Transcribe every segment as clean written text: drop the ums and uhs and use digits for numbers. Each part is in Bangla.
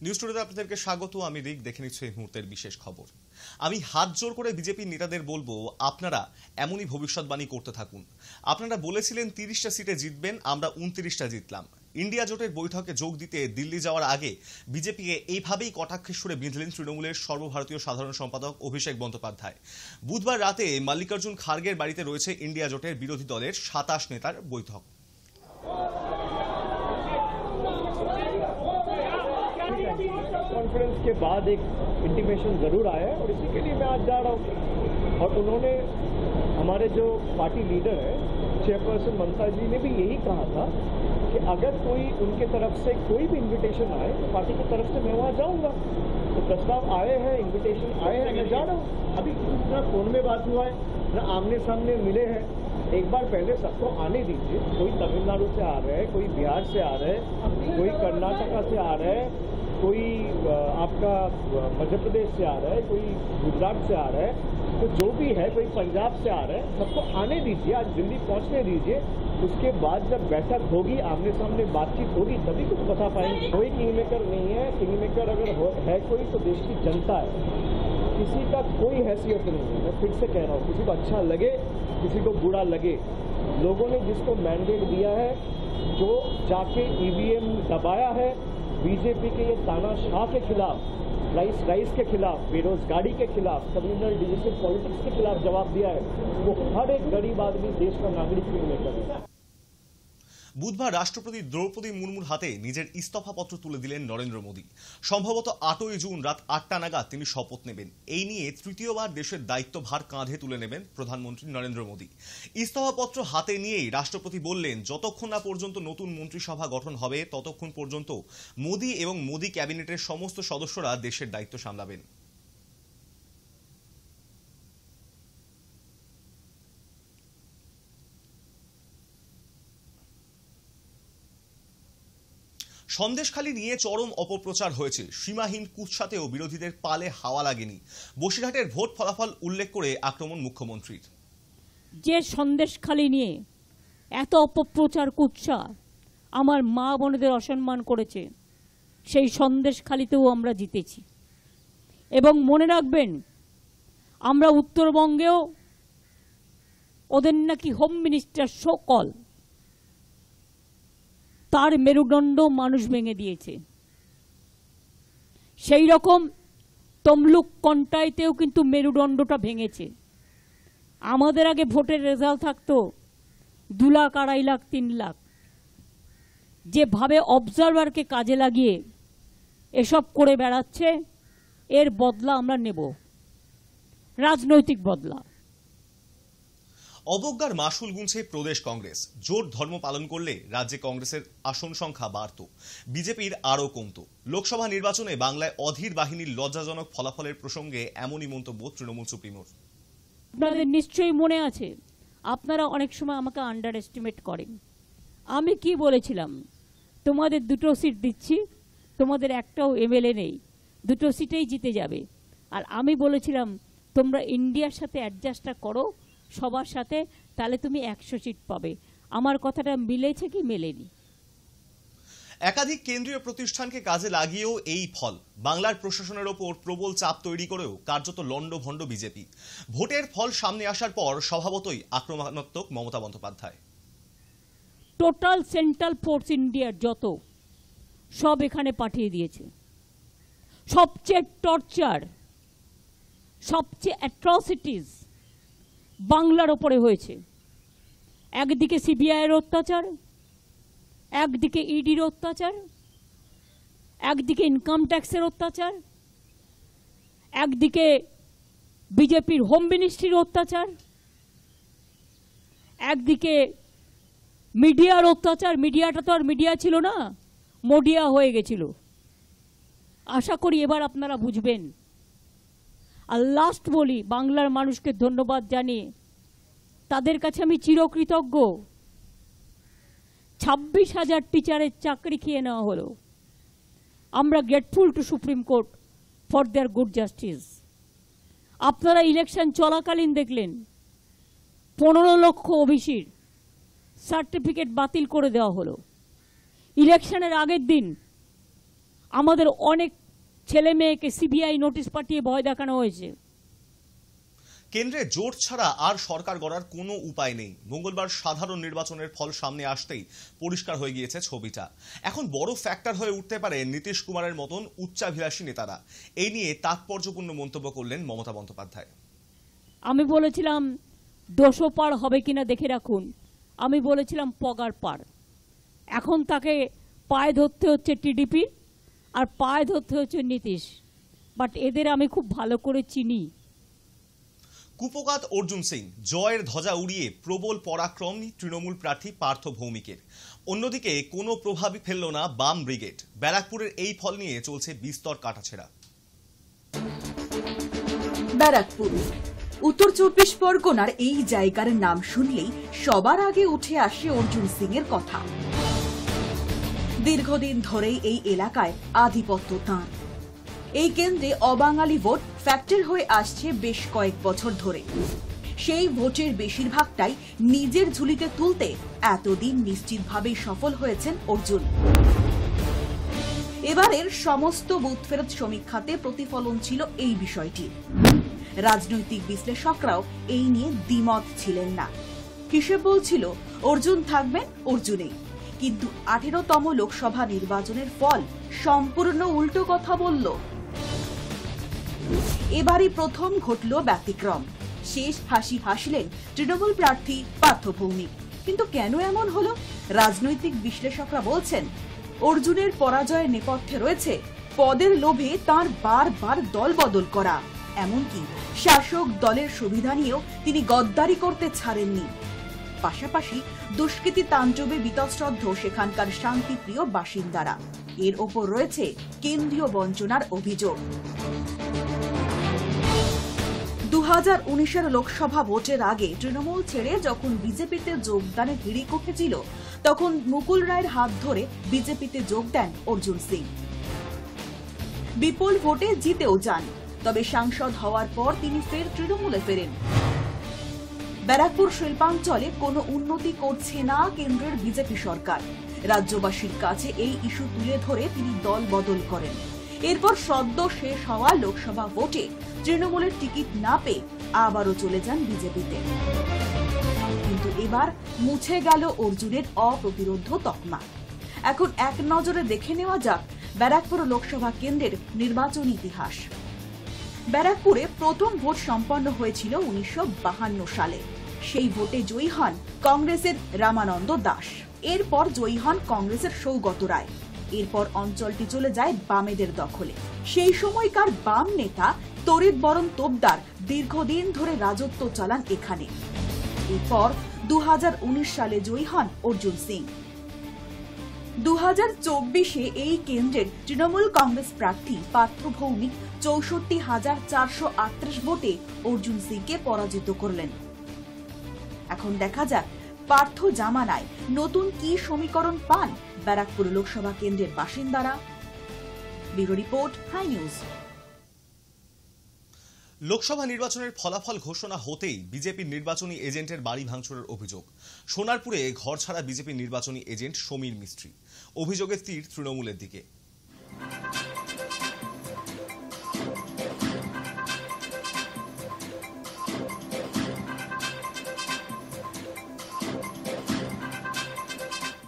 নিউজ টুডেতে আপনাদেরকে স্বাগত। আমি রিক। দেখে নিচ্ছি এই মুহূর্তের বিশেষ খবর। আমি হাত জোর করে বিজেপির নেতাদের বলবো, আপনারা এমনই ভবিষ্যৎবাণী করতে থাকুন। আপনারা বলেছিলেন 30টা সিটে জিতবেন, আমরা 29টা জিতলাম। ইন্ডিয়া জোটের বৈঠকে যোগ দিতে দিল্লি যাওয়ার আগে বিজেপিকে এইভাবেই কটাক্ষের সুরে বিঁধলেন তৃণমূলের সর্বভারতীয় সাধারণ সম্পাদক অভিষেক বন্দ্যোপাধ্যায়। বুধবার রাতে মল্লিকার্জুন খার্গের বাড়িতে রয়েছে ইন্ডিয়া জোটের বিরোধী দলের 27 নেতার বৈঠক। कॉन्फ्रेंस के बाद एक इंटीमेशन जरूर आया है और इसी के लिए मैं आज जा रहा हूँ। और उन्होंने, हमारे जो पार्टी लीडर है चेयरपर्सन ममता जी ने भी यही कहा था कि अगर कोई उनके तरफ से कोई भी इनविटेशन आए तो पार्टी की तरफ से मैं वहाँ जाऊँगा। तो प्रस्ताव आए हैं, इनविटेशन आए हैं, मैं जा रहा हूँ। अभी ना फोन में बात हुआ है, ना आमने सामने मिले हैं। एक बार पहले सबको आने दीजिए। कोई तमिलनाडु से आ रहे हैं, कोई बिहार से आ रहे हैं, कोई कर्नाटका से आ रहे हैं, कोई आपका मध्य प्रदेश से आ रहा है, कोई गुजरात से आ रहा है, तो जो भी है, कोई पंजाब से आ रहा है, सबको आने दीजिए। आज दिल्ली पहुंचने दीजिए। उसके बाद जब बैठक होगी, आमने सामने बातचीत होगी, तभी कुछ बता पाएंगे। कोई किंग मेकर नहीं है। किंग मेकर अगर है कोई तो देश की जनता है। किसी का कोई हैसियत नहीं है। मैं फिर से कह रहा हूँ, किसी को अच्छा लगे, किसी को बुरा लगे, लोगों ने जिसको मैंडेट दिया है, जो जाके ईवीएम दबाया है, बीजेपी के ये तानाशाह के खिलाफ, राइस के खिलाफ, बेरोजगारी के खिलाफ, कम्युनल डिविजन पॉलिटिक्स के खिलाफ जवाब दिया है, वो हर एक गरीब आदमी, देश का नागरिक है। বুধবার রাষ্ট্রপতি দ্রৌপদী মুর্মুর হাতে নিজের ইস্তফাপত্র তুলে দিলেন নরেন্দ্র মোদী। সম্ভবত 8ই জুন রাত 8টা নাগাদ তিনি শপথ নেবেন। এই নিয়ে তৃতীয়বার দেশের দায়িত্বভার কাঁধে তুলে নেবেন প্রধানমন্ত্রী নরেন্দ্র মোদী। ইস্তফাপত্র হাতে নিয়েই রাষ্ট্রপতি বললেন, যতক্ষণ না পর্যন্ত নতুন মন্ত্রিসভা গঠন হবে ততক্ষণ পর্যন্ত মোদী এবং মোদী ক্যাবিনেটের সমস্ত সদস্যরা দেশের দায়িত্ব সামলাবেন। সন্দেশখালী নিয়ে চরম অপপ্রচার হয়েছে। সীমাহীন কুৎসাতেও বিরোধীদের পালে হাওয়া লাগেনি। বসিরহাটের ভোট ফলাফল উল্লেখ করে আক্রমণ মুখ্যমন্ত্রীর। যে সন্দেশখালী নিয়ে এত অপপ্রচার কুৎসা আমার মা বোনদের অসম্মান করেছে, সেই সন্দেশখালীতেও আমরা জিতেছি। এবং মনে রাখবেন, আমরা উত্তরবঙ্গেও ওদের নাকি হোম মিনিস্টার সকল, তার মেরুদণ্ড মানুষ ভেঙে দিয়েছে। সেই রকম তমলুক কন্টাইতেও কিন্তু মেরুদণ্ডটা ভেঙেছে। আমাদের আগে ভোটের রেজাল্ট থাকতো 2 লাখ, 2.5 লাখ, 3 লাখ। যেভাবে অবজারভারকে কাজে লাগিয়ে এসব করে বেড়াচ্ছে, এর বদলা আমরা নেব, রাজনৈতিক বদলা। অবজ্ঞার মাসুল গুনছে প্রদেশ কংগ্রেস। জোট ধর্ম পালন করলে রাজ্যে কংগ্রেসের আসন সংখ্যা বাড়ত, বিজেপির আরও কমত। লোকসভা নির্বাচনে বাংলায় অধীর বাহিনীর লজ্জাজনক ফলাফলের প্রসঙ্গে এমনই মন্তব্য তৃণমূল সুপ্রিমোর। আপনাদের নিশ্চয়ই মনে আছে, আপনারা অনেক সময় আমাকে আন্ডার এস্টিমেট করেন। আমি কি বলেছিলাম? তোমাদের 2টো সিট দিচ্ছি, তোমাদের একটাও এমএলএ নেই, 2টো সিটেই জিতে যাবে। আর আমি বলেছিলাম, তোমরা ইন্ডিয়ার সাথে অ্যাডজাস্টটা করো সবার সাথে, তাহলে তুমি 100 সিট পাবে। আমার কথাটা মিলেছে কি মেলেনি? একাধিক কেন্দ্রীয় প্রতিষ্ঠানকে কাজে লাগিয়েও এই ফল। বাংলার প্রশাসনের ওপর প্রবল চাপ তৈরি করেও কার্যত লণ্ডভণ্ড বিজেপি। ভোটের ফল সামনে আসার পর স্বভাবতই আক্রমণাত্মক Mamata Bandyopadhyay. Total central force ইন্ডিয়ার যত সব এখানে পাঠিয়ে দিয়েছে। সবচেয়ে টর্চার, সবচেয়ে অ্যাট্রসিটিস বাংলার ওপরে হয়েছে। একদিকে সিবিআইয়ের অত্যাচার, একদিকে ইডির অত্যাচার, একদিকে ইনকাম ট্যাক্সের অত্যাচার, একদিকে বিজেপির হোম মিনিস্ট্রির অত্যাচার, একদিকে মিডিয়ার অত্যাচার। মিডিয়াটা তো আর মিডিয়া ছিল না, মোডিয়া হয়ে গেছিল। আশা করি এবার আপনারা বুঝবেন। আর লাস্ট বলি, বাংলার মানুষকে ধন্যবাদ জানিয়ে তাদের কাছে আমি চিরকৃতজ্ঞ। 26,000 টিচারের চাকরি খেয়ে নেওয়া হলো। আমরা grateful to supreme court for their good justice. আপনারা ইলেকশন চলাকালীন দেখলেন 15 লক্ষ ওবিসির সার্টিফিকেট বাতিল করে দেওয়া হলো। ইলেকশনের আগের দিন আমাদের অনেক ছেলে মেয়েকে সিবিআই নোটিশ পাঠিয়ে ভয় দেখানো হয়েছে। কেন্দ্রে জোট ছাড়া আর সরকার গড়ার কোনো উপায় নেই। মঙ্গলবার সাধারণ নির্বাচনের ফল সামনে আসতেই পরিষ্কার হয়ে গিয়েছে ছবিটা। এখন বড় ফ্যাক্টর হয়ে উঠতে পারে নীতিশ কুমারের মতন উচ্চাভিলাষী নেতারা। এই নিয়ে তাৎপর্যপূর্ণ মন্তব্য করলেন মমতা বন্দ্যোপাধ্যায়। আমি বলেছিলাম 200 পার হবে কিনা দেখে রাখুন, আমি বলেছিলাম পগার পার। এখন তাকে পায়ে ধরতে হচ্ছে টিডিপি আর পায়ে ধরতে হচ্ছে নীতিশ, বাট এদের আমি খুব ভালো করে চিনি। কুপকাত অর্জুন সিং জয়ের ধ্বজা উড়িয়ে প্রবল পরাক্রমী তৃণমূল প্রার্থী পার্থ ভৌমিকের। অন্যদিকে কোনো প্রভাবই ফেলল না বাম ব্রিগেড। ব্যারাকপুরের এই ফল নিয়ে চলছে বিস্তর কাটাছেড়া। ব্যারাকপুর উত্তর 24 পরগনার এই জায়গার নাম শুনলেই সবার আগে উঠে আসে অর্জুন সিং এর কথা। দীর্ঘদিন ধরেই এই এলাকায় আধিপত্য তাঁর। এই কেন্দ্রে অবাঙালি ভোট ফ্যাক্টর হয়ে আসছে বেশ কয়েক বছর ধরে। সেই ভোটের বেশিরভাগটাই নিজের ঝুলিতে তুলতে এতদিন নিশ্চিতভাবেই সফল হয়েছেন অর্জুন। এবারের সমস্ত বুথ ফেরত সমীক্ষাতে প্রতিফলন ছিল এই বিষয়টি। রাজনৈতিক বিশ্লেষকরাও এই নিয়ে দ্বিমত ছিলেন না। হিসেব বলছিল অর্জুন থাকবেন অর্জুনেই, কিন্তু 18তম লোকসভা নির্বাচনের ফল সম্পূর্ণ উল্টো কথা বলল। এবারই প্রথম ঘটল ব্যতিক্রম। শেষ হাসি হাসলেন তৃণমূল প্রার্থী পার্থ ভৌমিক। কিন্তু কেন এমন হলো? রাজনৈতিক বিশ্লেষকরা বলছেন অর্জুনের পরাজয়ের নেপথ্যে রয়েছে পদের লোভে তাঁর বারবার দল বদল করা। এমনকি শাসক দলের সুবিধা নিয়েও তিনি গদ্দারি করতে ছাড়েননি। পাশাপাশি দুষ্কৃতী তাণ্ডবে বীতশ্রদ্ধ সেখানকার শান্তিপ্রিয় বাসিন্দারা। এর ওপর রয়েছে কেন্দ্রীয় বঞ্চনার অভিযোগ। 2019 লোকসভা ভোটের আগে তৃণমূল ছেড়ে যখন বিজেপিতে যোগদানের হিড়িক উঠেছিল, তখন মুকুল রায়ের হাত ধরে বিজেপিতে যোগ দেন অর্জুন সিং। বিপুল ভোটে জিতেও যান, তবে সাংসদ হওয়ার পর তিনি ফের তৃণমূলে ফেরেন। ব্যারাকপুর শিল্পাঞ্চলে কোনো উন্নতি করছে না কেন্দ্রের বিজেপি সরকার। রাজ্যবাসীর কাছে এই ইস্যু তুলে ধরে তিনি দল বদল করেন। এরপর সদ্য শেষ হওয়া লোকসভা ভোটে তৃণমূলের টিকিট না পেয়ে আবারও চলে যান বিজেপিতে। কিন্তু এবার মুছে গেল অর্জুনের অপ্রতিরোধ্য তকমা। এখন এক নজরে দেখে নেওয়া যাক ব্যারাকপুর লোকসভা কেন্দ্রের নির্বাচনী ইতিহাস। ব্যারাকপুরে প্রথম ভোট সম্পন্ন হয়েছিল 1952 সালে। সেই ভোটে জয়ী হন কংগ্রেসের রামানন্দ দাস। এরপর জয়ী হন কংগ্রেসের সৌগত রায়। এরপর অঞ্চলটি চলে যায় বামেদের দখলে। সেই সময়কার বাম নেতা তরিত বরণ তোপদার দীর্ঘদিন ধরে রাজত্ব চালান এখানে। এরপর 2019 সালে জয়ী হন অর্জুন সিং। 2024-এ এই কেন্দ্রের তৃণমূল কংগ্রেস প্রার্থী পার্থ ভৌমিক 64,438 ভোটে অর্জুন সিংকে পরাজিত করলেন। এখন দেখা যাক পার্থ জামানায় নতুন কি সমীকরণ পান ব্যারাকপুর লোকসভা কেন্দ্রের বাসিন্দারা। Bureau report, hi news. Lok Sabha নির্বাচনের ফলাফল ঘোষণা হতেই বিজেপির নির্বাচনী এজেন্টের বাড়ি ভাঙচুরের অভিযোগ। সোনারপুরে ঘর ছাড়া বিজেপির নির্বাচনী এজেন্ট সমীর মিস্ত্রি। অভিযোগের তীর তৃণমূলের দিকে।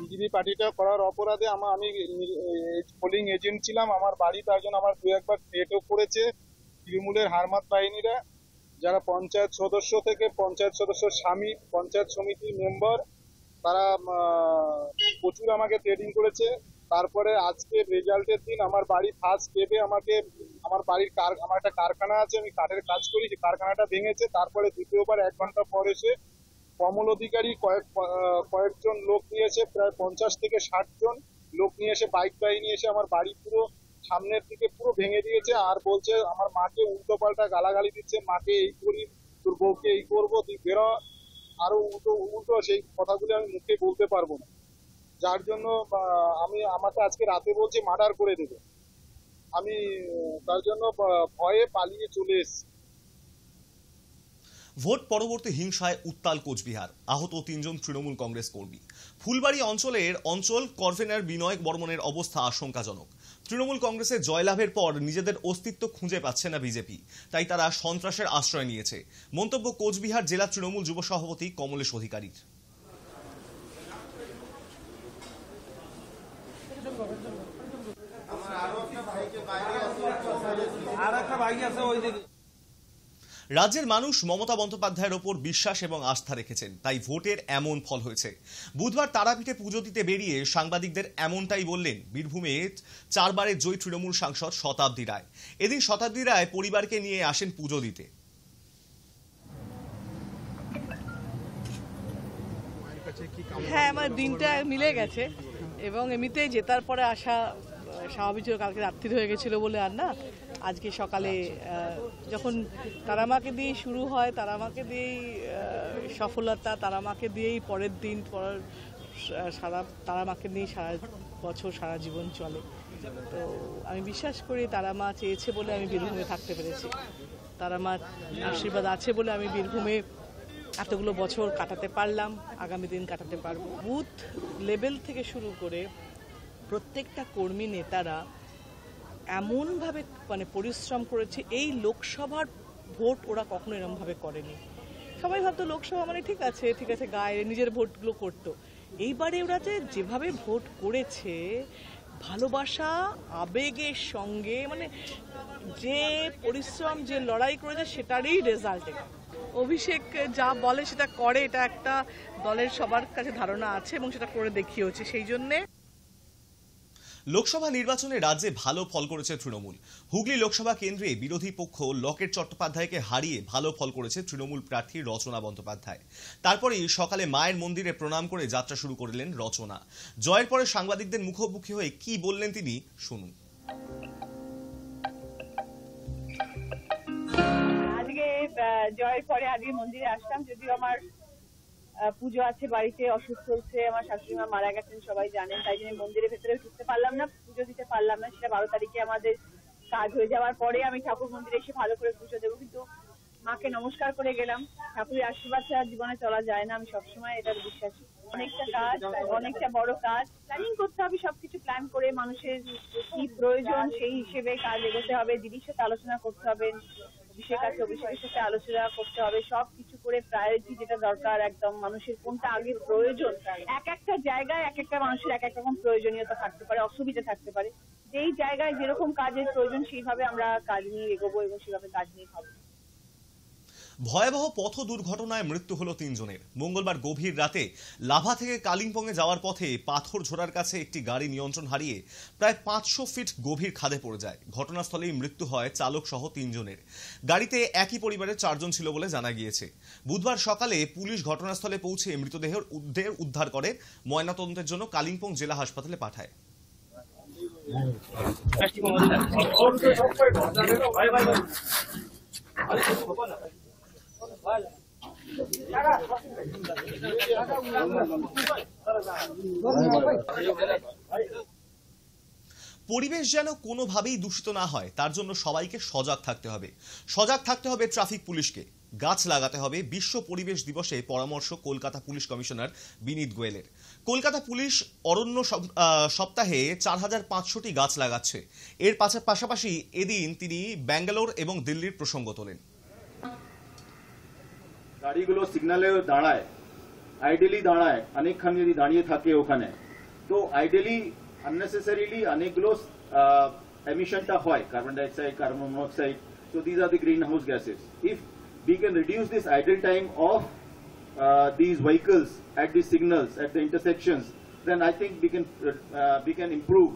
বিজেপি পার্টিটা করার অপরাধে আমি পোলিং এজেন্ট ছিলাম। আমার বাড়ি তার জন্য আমার 2-1 বার থ্রেটও করেছে তৃণমূলের হারমাত বাহিনীরা, যারা পঞ্চায়েত সদস্য থেকে পঞ্চায়েত সদস্যর স্বামী, পঞ্চায়েত সমিতির মেম্বার, তারা প্রচুর আমাকে থ্রেটিং করেছে। তারপরে আজকে রেজাল্টের দিন আমার বাড়ি ফার্স্ট ডেতে আমাকে আমার বাড়ির আমার একটা কারখানা আছে, আমি কাঠের কাজ করি, সেই কারখানাটা ভেঙেছে। তারপরে দ্বিতীয়বার 1 ঘন্টা পর এসে কমল অধিকারী কয়েকজন লোক নিয়ে এসে প্রায় 50 থেকে 60 জন লোক নিয়ে এসে বাইক বাহিনী এসে আমার বাড়ি পুরো সামনের দিকে পুরো ভেঙে দিয়েছে। আর বলছে আমার মাকে উল্টো পাল্টা গালাগালি দিচ্ছে, মাকে এই করি, তোর বউকে এই করবো, তুই বেরো, আরো উল্টো সেই কথাগুলি আমি মুখে বলতে পারবো না। যার জন্য আমাকে আজকে রাতে বলছে মার্ডার করে দেবে। আমি তার জন্য ভয়ে পালিয়ে চলে এসেছি। ভোট পরবর্তী হিংসায় উত্তাল কোচবিহার। আহত 3 জন তৃণমূল কংগ্রেস কর্মী। ফুলবাড়ি অঞ্চল কনভেনর বিনয় বর্মনের অবস্থা আশঙ্কাজনক। তৃণমূল কংগ্রেসের জয়লাভের পর নিজেদের অস্তিত্ব খুঁজে পাচ্ছে না বিজেপি, তাই তারা সন্ত্রাসের আশ্রয় নিয়েছে। মন্তব্য কোচবিহার জেলা তৃণমূল যুব সভাপতি কমলেশ অধিকারীর। রাজ্যের মানুষ মমতা বন্দ্যোপাধ্যায়ের ওপর বিশ্বাস এবং আস্থা রেখেছেন, তাই ভোটের এমন ফল হয়েছে। বুধবার তারাপীঠে পুজো দিতে বেরিয়ে সাংবাদিকদের এমনটাই বললেন বীরভূমে 4 বারের জয়ী তৃণমূল সাংসদ শতাব্দী রায়। এদিন শতাব্দী রায় পরিবারকে নিয়ে আসেন পুজো দিতে। হ্যাঁ, আমার দিনটা মিলে গেছে এবং এমনিতেই জেতার পরে আসা স্বাভাবিক ছিল। কালকে রাত্রি হয়ে গেছিল বলে আর না, আজকে সকালে যখন তারামাকে দিয়েই শুরু হয়, তারামাকে দিয়েই সফলতা, তারামাকে দিয়েই পরের দিন তারামাকে নিয়ে সারা বছর সারা জীবন চলে। তো আমি বিশ্বাস করি তারামা চেয়েছে বলে আমি বীরভূমে থাকতে পেরেছি, তারামা আশীর্বাদ আছে বলে আমি বীরভূমে এতগুলো বছর কাটাতে পারলাম, আগামী দিন কাটাতে পারবো। বুথ লেভেল থেকে শুরু করে প্রত্যেকটা কর্মী নেতারা এমনভাবে পরিশ্রম করেছে। এই লোকসভার ভোট ওরা কখনো এরমভাবে করেনি। সবাই ভাবতো লোকসভা মানে ঠিক আছে গায়ে নিজের ভোটগুলো করতো। এইবারে ওরা যেভাবে ভোট করেছে, ভালোবাসা আবেগের সঙ্গে, যে পরিশ্রম, যে লড়াই করেছে সেটারই রেজাল্ট। অভিষেক যা বলে সেটা করে, এটা একটা দলের সবার কাছে ধারণা আছে এবং সেটা করে দেখিয়েছে। সেই জন্যে লোকসভা নির্বাচনে রাজ্যে ভালো ফল করেছে তৃণমূল। হুগলি লোকসভা কেন্দ্রে বিরোধী পক্ষ লকেট চট্টোপাধ্যায়কে হারিয়ে ভালো ফল করেছে তৃণমূল প্রার্থী রচনা বন্দ্যোপাধ্যায়। তারপরেই সকালে মায়ের মন্দিরে প্রণাম করে যাত্রা শুরু করলেন রচনা। জয়ের পরে সাংবাদিকদের মুখোমুখি হয়ে কি বললেন তিনি, শুনুন। আজকে জয়ের পরে আজকে মন্দিরে আসলাম, যদিও আমার পুজো আছে বাড়িতে, অসুস্থ হচ্ছে, আমার শাশুড়ি মা মারা গেছেন সবাই জানেন, তাই জন্য মন্দিরের ভেতরে ঢুকতে পারলাম না, পুজো দিতে পারলাম না। সেটা 12 তারিখে আমাদের কাজ হয়ে যাওয়ার পরে আমি ঠাকুর মন্দিরে এসে ভালো করে পুজো দেবো। কিন্তু মাকে নমস্কার করে গেলাম। ঠাকুরের আশীর্বাদ ছাড়া জীবনে চলা যায় না, আমি সবসময় এটার বিশ্বাসী। অনেকটা কাজ, অনেকটা বড় কাজ, প্ল্যানিং করতে হবে, সবকিছু প্ল্যান করে মানুষের কি প্রয়োজন সেই হিসেবে কাজ এগোতে হবে। দিদির সাথে আলোচনা করতে হবে, অভিষেকের সাথে আলোচনা করতে হবে, সবকিছু করে প্রায়োরিটি যেটা দরকার, একদম মানুষের কোনটা আগে প্রয়োজন। এক একটা জায়গায় এক একটা মানুষের এক এক রকম প্রয়োজনীয়তা থাকতে পারে, অসুবিধা থাকতে পারে। যেই জায়গায় যেরকম কাজের প্রয়োজন সেইভাবে আমরা কাজ নিয়ে এগোবো এবং সেভাবে কাজ নিয়ে ভাববো। ভয়াবহ পথ দুর্ঘটনায় মৃত্যু হলো 3 জনের। মঙ্গলবার গভীর রাতে লাভা থেকে কালিম্পংয়ে যাওয়ার পথে পাথর ঝোড়ার কাছে একটি গাড়ি নিয়ন্ত্রণ হারিয়ে প্রায় 500 ফিট গভীর খাদে পড়ে যায়। ঘটনাস্থলেই মৃত্যু হয় চালক সহ 3 জনের। গাড়িতে একই পরিবারের 4 জন ছিল বলে জানা গিয়েছে। বুধবার সকালে পুলিশ ঘটনাস্থলে পৌঁছে মৃতদেহের উদ্ধার করে ময়নাতদন্তের জন্য কালিম্পং জেলা হাসপাতালে পাঠায়। পরিবেশ যেন কোনোভাবেই দূষিত না হয় তার জন্য সবাইকে সজাগ থাকতে হবে। সজাগ থাকতে হবে ট্রাফিক পুলিশকে। গাছ লাগাতে হবে। বিশ্ব পরিবেশ দিবসে পরামর্শ কলকাতা পুলিশ কমিশনার বিনীত গোয়েলের। কলকাতা পুলিশ অরণ্য সপ্তাহে 4500টি গাছ লাগাচ্ছে। এর পাশাপাশি এদিন তিনি ব্যাঙ্গালোর এবং দিল্লির প্রসঙ্গ তোলেন। গাড়িগুলো সিগন্যালে দাঁড়ায়, আইডিয়ালি দাঁড়ায়, অনেকক্ষণ যদি দাঁড়িয়ে থাকে ওখানে, তো আইডিয়ালি unnecessarily অনেকগুলো এমিশনটা হয়, carbon dioxide, carbon monoxide. So these are the greenhouse gases. If we can reduce this idle time of these vehicles at the signals, at the intersections, then I think we can improve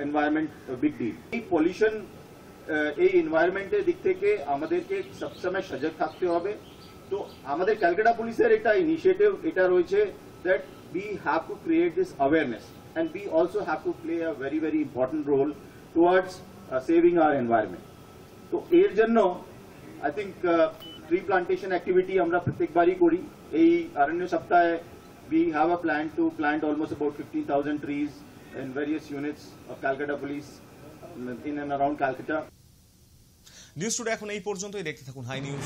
environment a big deal. এই pollution এই environmenটের দিক থেকে আমাদেরকে সবসময় সজাগ থাকতে হবে। তো আমাদের ক্যালকাটা পুলিশের একটা ইনিশিয়েটিভ এটা রয়েছে that we have to create this awareness and we also have to play a very very important role towards saving our environment. তো এর জন্য I think tree plantation activity আমরা প্রত্যেকবারই করি। এই অরণ্য সপ্তাহে we have a plan to plant almost about 15,000 trees in various units of Calcutta Police in and around Calcutta. News today এখন এই পর্যন্তই। দেখতে থাকুন হাই নিউজ।